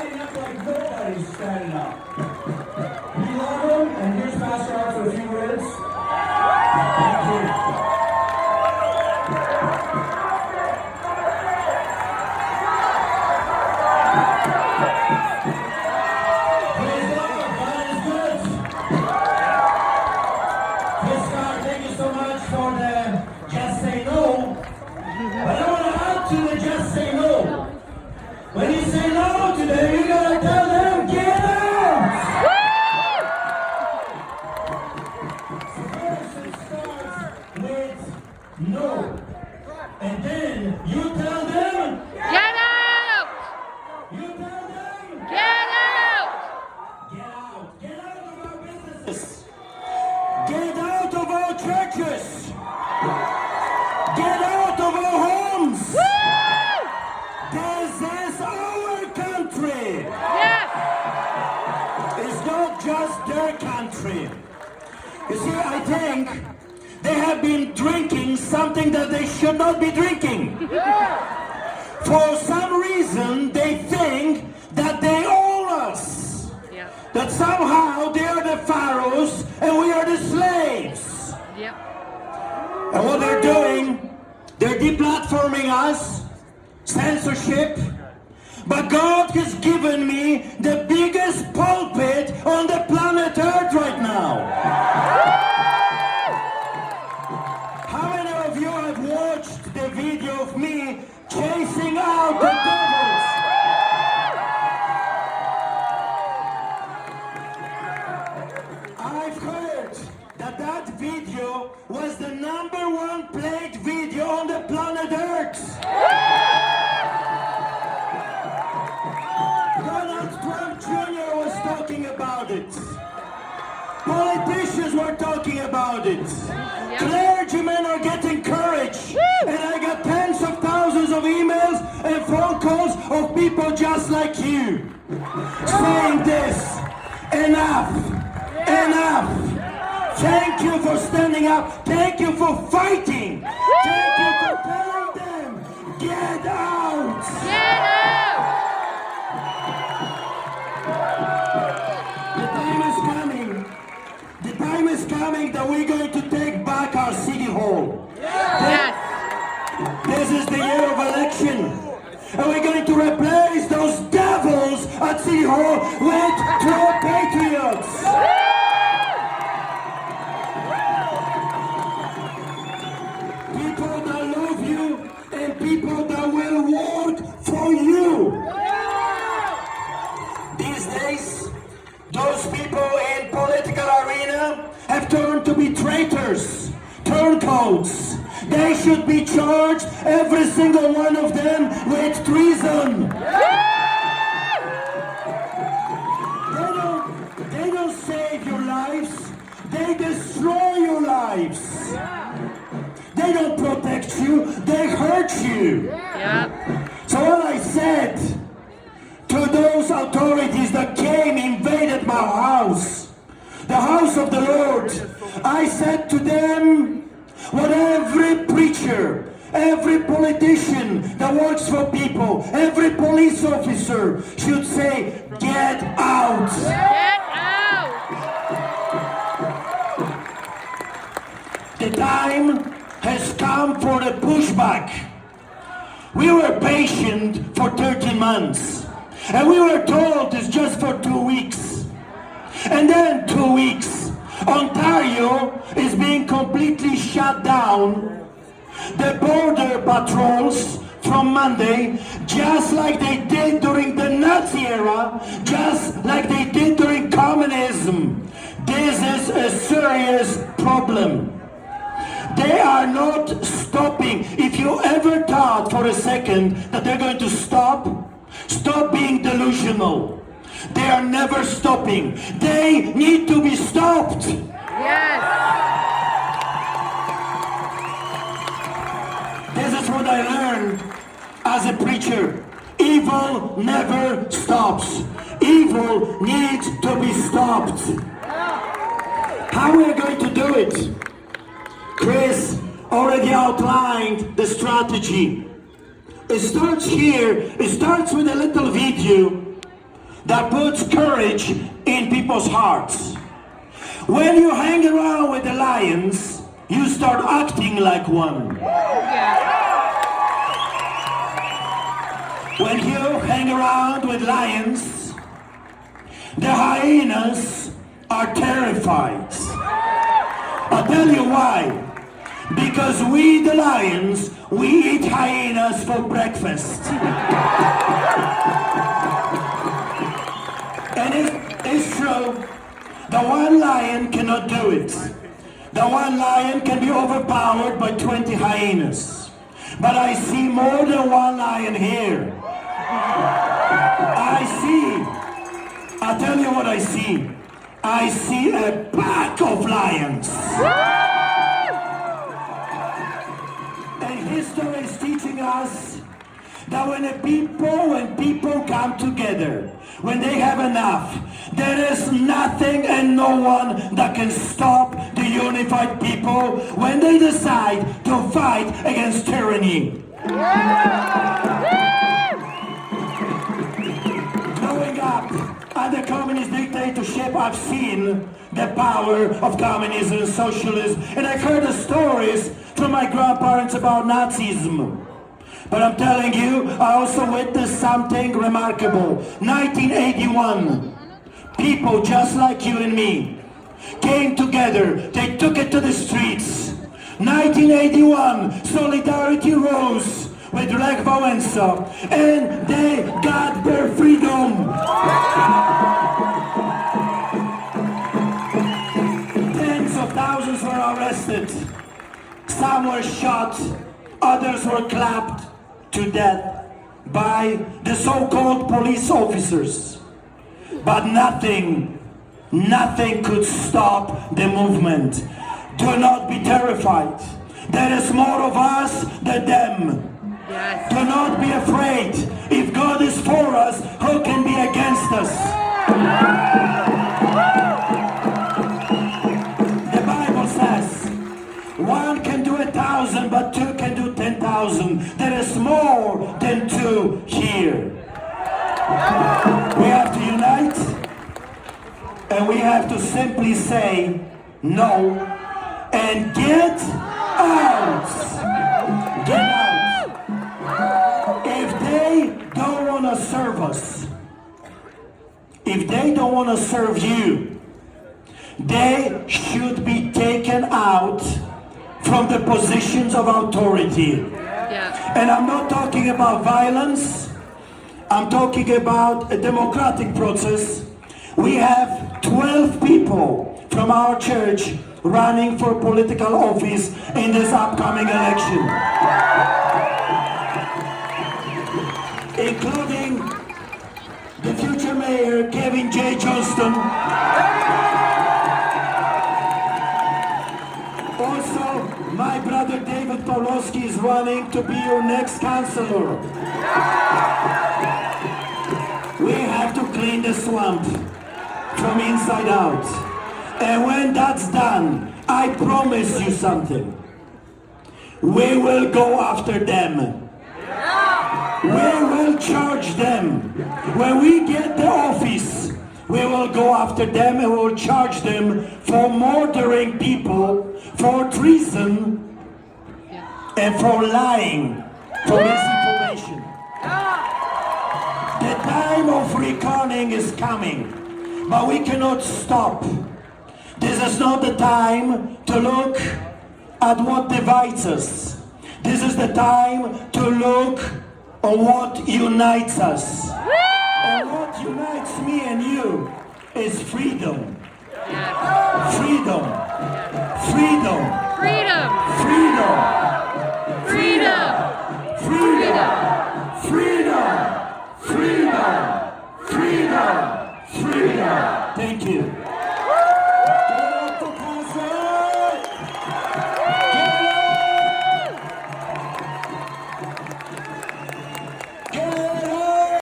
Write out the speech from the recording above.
standing up like nobody's standing up. We love him, and here's Pastor Art for a few words. Thank you. Praise God, God is good. Chris Scott, thank you so much for the Just Say No. But I want to add to the Just Say No. When you say no to them, you gotta tell them, get out! So first it starts with no. And then you tell them, Get out! you tell them, Get out! get out. Get out of our businesses. Get out of our churches. Get out of our homes. This is our country. Yes! It's not just their country. You see, I think they have been drinking something that they should not be drinking. For some reason, they think that they own us. Yep. That somehow they are the pharaohs and we are the slaves. Yep. And what they're doing, they're deplatforming us, censorship. But God has given me the biggest pulpit on the planet Earth right now. How many of you have watched the video of me chasing out the devils? I've heard that that video was the #1 played video on the planet Earth. Donald Trump Jr. was talking about it. Politicians were talking about it. Clergymen are getting courage. And I got tens of thousands of emails and phone calls of people just like you saying this. Enough. Enough. Thank you for standing up. Thank you for fighting. Thank you for telling them, get out. Get out! The time is coming. The time is coming that we're going to take back our city hall. Yes! This is the year of election. And we're going to replace those devils at City Hall with true patriots. People that love you and people that will work for you. These days, those people in political arena have turned to be traitors, turncoats. They should be charged, every single one of them, with treason. They don't save your lives, they destroy your lives. They don't protect you, they hurt you. Yep. So what I said to those authorities that came, invaded my house, the house of the Lord, I said to them, what every preacher, every politician that works for people, every police officer should say, get out. Get out! The time has come for the pushback. We were patient for 13 months. And we were told it's just for 2 weeks. And then 2 weeks. Ontario is being completely shut down. The border patrols from Monday, just like they did during the Nazi era, just like they did during communism. This is a serious problem. They are not stopping. If you ever thought for a second that they're going to stop being delusional. They are never stopping. They need to be stopped. Yes! This is what I learned as a preacher. Evil never stops. Evil needs to be stopped. How are we going to do it? Chris already outlined the strategy. It starts here. It starts with a little video that puts courage in people's hearts. When you hang around with the lions, you start acting like one. When you hang around with lions, the hyenas are terrified. I'll tell you why. Because we, the lions, we eat hyenas for breakfast. And it's true. The one lion cannot do it. The one lion can be overpowered by 20 hyenas. But I see more than one lion here. I'll tell you what I see. I see a pack of lions. And history is teaching us that when people come together, when they have enough, there is nothing and no one that can stop the unified people when they decide to fight against tyranny. Growing up under communist dictatorship, I've seen the power of communism and socialism, and I've heard the stories from my grandparents about Nazism. But I'm telling you, I also witnessed something remarkable. 1981, people just like you and me came together. They took it to the streets. 1981, solidarity rose with Lech Wałęsa, and they got their freedom. Tens of thousands were arrested. Some were shot, others were clapped to death by the so-called police officers. But nothing could stop the movement. Do not be terrified. There is more of us than them. Yes. Do not be afraid. If God is for us, who can be against us? The Bible says, one can do 1,000, but two can do 10,000. There is more than two here. We have to unite, and we have to simply say no and get out. Get out. If they don't want to serve us, if they don't want to serve you, they should be taken out from the positions of authority. Yeah. And I'm not talking about violence. I'm talking about a democratic process. We have 12 people from our church running for political office in this upcoming election, including the future mayor, Kevin J. Johnston. Also, my brother David Pawlowski is running to be your next councillor. We have to clean the swamp from inside out. And when that's done, I promise you something. We will go after them. We will charge them. When we get the office, we will go after them and we will charge them for murdering people, for treason, and for lying, for misinformation. The time of reckoning is coming, but we cannot stop. This is not the time to look at what divides us. This is the time to look at what unites us. And what unites me and you is freedom. Freedom. Freedom. Freedom. Freedom. Freedom. Freedom. Freedom. Freedom. Freedom. Freedom. Thank you.